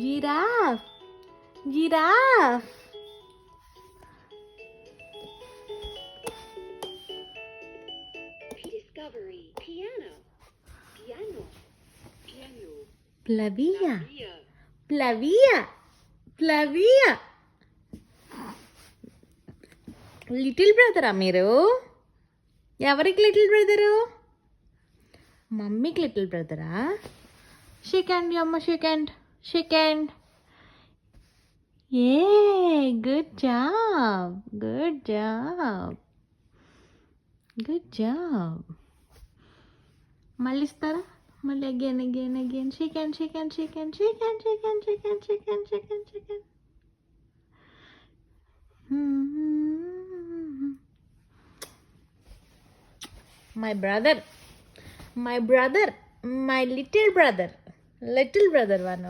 Giraffe giraffe. Discovery. Piano. Piano. Piano. ప్లవియా Via. ప్లవియా ప్లవియా. లిటిల్ బ్రదరా మీరు? ఎవరికి లిటిల్ బ్రదరు? మమ్మీకి లిటిల్ బ్రదరా? షేక్ హ్యాండ్ అమ్మ, shake hand, shake hand. A good job, good job, good job. మళ్ళీ ఇస్తారా? మళ్ళీ again again again. Shake hand, shake hand, shake hand, shake hand, shake hand, shake hand, shake hand, shake hand, shake hand. My brother, my little brother one.